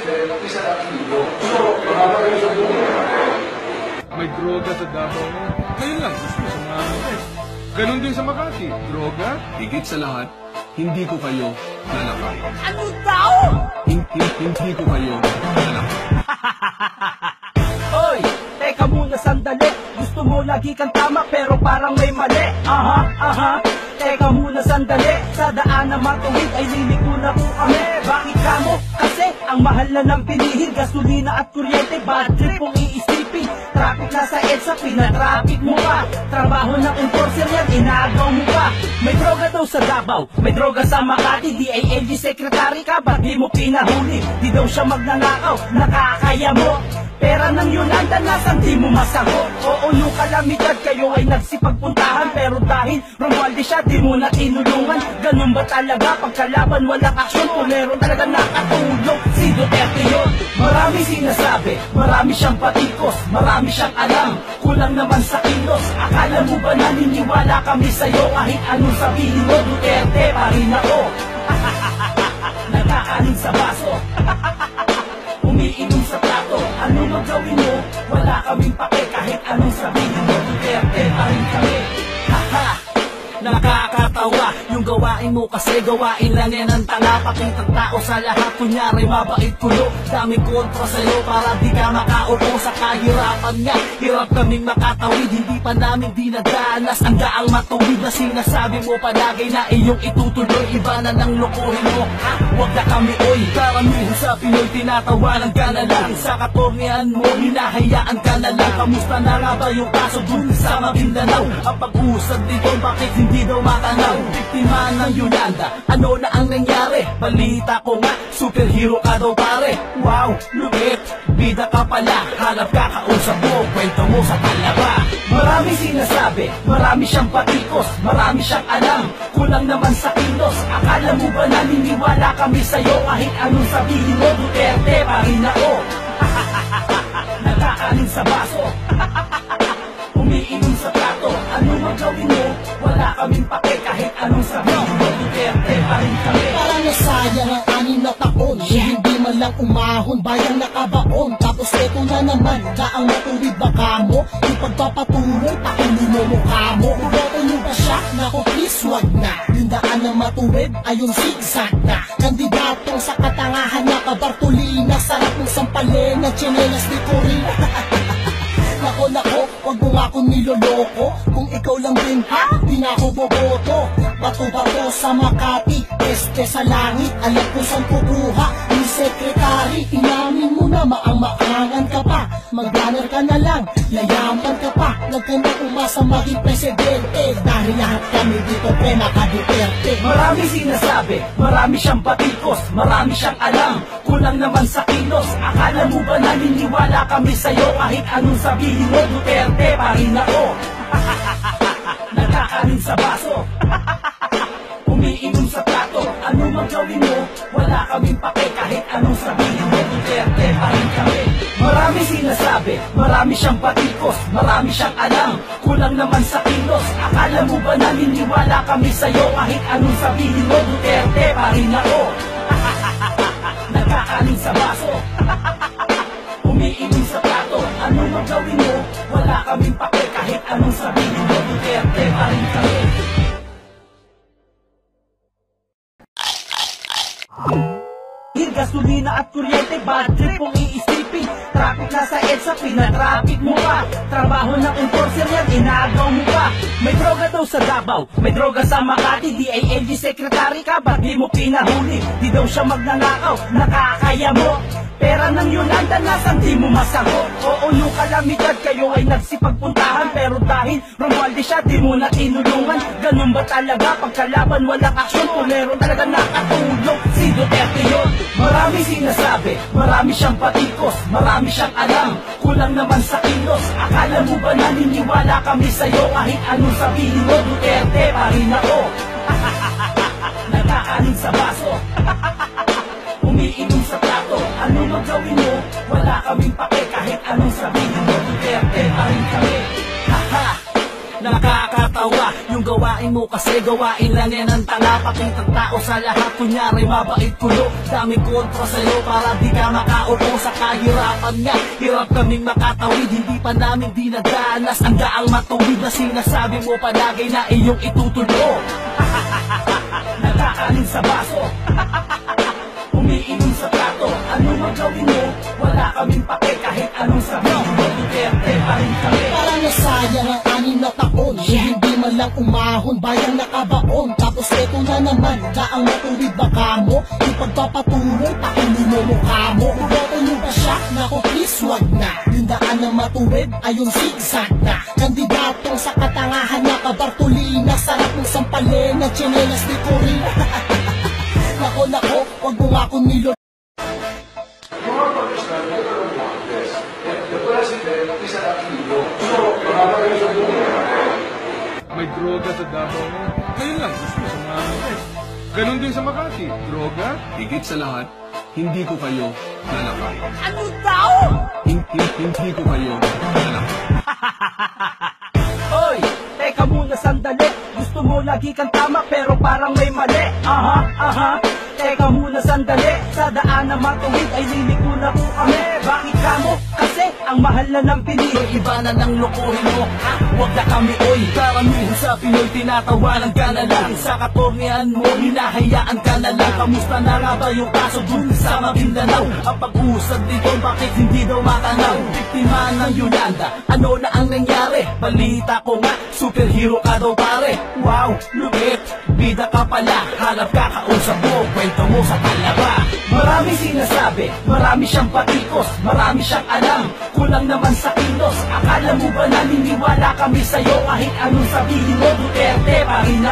president, isa lang kilo. So, mahaba kayo sa buhay. May droga sa Davao. Ngayon lang, gusto sa mga guys. Ganon din sa Makati. Droga? Higit sa lahat, hindi ko kayo lalakay. Ano daw? Hindi ko kayo lalakay. Hoy, teka muna sandali. Gusto mo lagi kang tama pero parang may mali. Aha. Teka muna sandali. Sa daan na matuwid ay liliko na po kami. Bakit kamo? Kasi ang mahal na ng pinihin. Gasolina at kuryente, bad trip kung iisipin. Traffic na sa EDSA, pinatraffic mo pa. Trabaho ng enforcer yan, inagaw mo pa. May droga daw sa Davao, may droga sa Makati. DILG secretary ka, ba't di mo pinahuli? Di daw siya magnanakaw, nakakaya mo. Pera ng Yolanda, nasan di mo masagot? Oo, nung kalamidad kayo ay nagsipagpuntahan. Pero dahil Romualdez siya, di mo na tinulungan. Ganun ba talaga pagkalaban, walang aksyon? Kung meron talaga nakatulong, si Duterte yun. Marami sinasabi, marami siyang patikos, marami siyang alam, kulang naman sa kilos. Akala mo ba naniniwala kami sa'yo? Kahit anong sabihin mo, Duterte pa rin ako. Nagkakaling sa baso, umiinom sa plato. Ano magawin mo? Wala kaming pake. Kahit anong sabihin mo, Duterte pa rin kami. Nakakatawa yung gawain mo kasi gawain lang yan ang tanga. Pakitang tao sa lahat, kunyari mabait kulo. Daming kontra sa'yo para di ka makaupo sa kahirapan nga. Hirap kaming makatawid, hindi pa namin dinadanas ang daang matuwid na sinasabi mo palagi na iyong itutuloy. Iba na nang lokohin mo, ha? Huwag na kami oy. Karamihan sa Pinoy tinatawanan ka na lang. Sa katornehan mo, hinahayaan ka na lang. Kamusta na nga ba yung kaso dun sa Maguindanao? Ang pag-usad dito, bakit hindi daw matanaw? Biktima ng Yolanda, ano na ang nangyari? Balita ko nga, superhero ka daw pare. Wow, lupit, bida ka pala. Hanap ka, kausap mo, kwento mo sa talaba. Marami sinasabi, marami siyang patikos, marami siyang alam, kulang naman sa kilos. Akala mo ba naniniwala kami sa'yo? Kahit anong sabihin mo, Duterte pa rin ako. Nagkakaling sa baso, umiinom sa plato. Ano magawin mo? Wala kaming pake. Kahit anong sabihin mo, Duterte pa rin kami. Parang nasayang ang 6 na taon, hindi man lang umahon, bayang nakabaon. Tapos eto na naman, kaang matuwid baka mo ipagpapatuloy, pakili mo mukha mo. Boto nyo ba siya? Naku please wag na. Yung daan na matuwid ay yung zigzag na. Kandidatong sa katangahan na kabartolina. Sarap ng sampalin na chinelas ni Corina. Nako, wag mo nga akong niloloko. Kung ikaw lang din ha, di na ako boboto. Bato-bato sa Makati, este sa langit. Alam ko saan kukuha ni sekretary. Inamin mo na maang-maangan ka pa. Mag-runner ka na lang, yayaman ka pa. Huwag ka na umasa maging presidente. Dahil lahat kami dito pinaka-Duterte. Marami sinasabi, marami siyang patikos, marami siyang alam, kulang naman sa kilos. Akala mo ba naniniwala kami sa'yo? Kahit anong sabihin mo, Duterte pa rin ako. Nagkakaling sa baso, umiinom sa plato. Ano magawin mo? Wala kaming pake. Kahit anong sabihin mo, Duterte pa rin kami. Marami sinasabi, marami siyang patikos, marami siyang alam, kulang naman sa kilos. Akala mo ba naniniwala kami sa'yo? Kahit anong sabihin mo, Duterte pa rin ako. Nagkakaling sa baso, umiinom sa plato. Ano magawin mo? Wala kaming pake. Kahit anong sabihin mo, Duterte pa rin kami. Gasolina at kuryente, bad trip kung iisipin. Traffic na sa EDSA, pinatraffic mo pa. Trabaho ng enforcer yan, inagaw mo pa. May droga daw sa Davao, may droga sa Makati. DILG secretary ka, ba't di mo pinahuli? Di daw siya magnanakaw, nakakaya mo. Pera ng Yolanda, nasan di mo masagot? Oo, nung kalamidad kayo ay nagsipagpuntahan. Pero dahil Romualdez siya, di mo na tinulungan. Ganun ba talaga pagkalaban, walang aksyon? Kung meron talaga nakatulong, si Duterte yun. Marami sinasabi, marami siyang patikos, marami siyang alam, kulang naman sa kilos. Akala mo ba naniniwala kami sa'yo? Kahit anong sabihin mo, Duterte pa rin ako. Nagkakaling sa baso, umiinom sa plato. Ano magawin mo? Wala kaming pake. Kahit anong sabihin mo, Duterte pa rin kami. Nakakatawa nakakatawa. Yung gawain mo kasi gawain lang yan ang tanga. Pakitang tao sa lahat, kunyari mabait kulo. Daming kontra sa'yo para di ka makaupo sa kahirapan nga. Hirap kaming makatawid, hindi pa namin dinadanas ang daang matuwid na sinasabi mo palagi na iyong itutulo. Nakakanin sa baso, umiinom sa plato. Ano magawin mo? Wala kaming pake kahit anong sabihin mo. Duterte pa rin kami. Para nasayang ang 6 na taon, hindi man lang umahon, bayang nakabaon. Tapos eto na naman, daang matuwid baka mo. Yung pagpapatuloy, pakulo mo mukha mo. Boto nyo ba siya? Naku please wag na. Yung daan na matuwid ay yung zigzag na. Kandidatong sa katangahan na kabartolina. Sarap ng sampalin na chinelas ni Corina. Nako, wag mo nga akong nilo. You want to understand, you don't want this. The president is an Aquino. So, makakagaling sa dulo. May droga sa Davao ngayon. Ngayon lang, gusto mo samahan ko. Ganon din sa Makati. Droga? Higit sa lahat, hindi ko kayo lalakayin. Ano daw? Hindi ko kayo lalakayin. Hoy, teka muna sandali. Gusto mo lagi kang tama pero parang may mali. Aha. Teka muna sandali. Sa daan na matuwid ay liliko na po kami. Bakit kamo? Kasi ang mahal na ng pinili. Iba na ng lokohin mo, ha? Huwag na kami, oy. Karamihan sa Pinoy tinatawanan ka na lang. Sa katornehan mo, hinahayaan ka na lang. Kamusta na nga ba yung kaso dun sa Maguindanao? Ang pag-uusad dito, bakit hindi daw matanaw? Biktima ng Yolanda, ano na ang nangyari? Balita ko nga, superhero ka daw pare. Wow, lupit, bida ka pala. Hanap ka, kausap mo, kwento mo sa talaba. Marami sinasabi, marami siyang patikos, marami siyang alam, kulang naman sa kilos. Akala mo ba naniniwala kami sa'yo kahit anong sabihin mo? Duterte pa rin na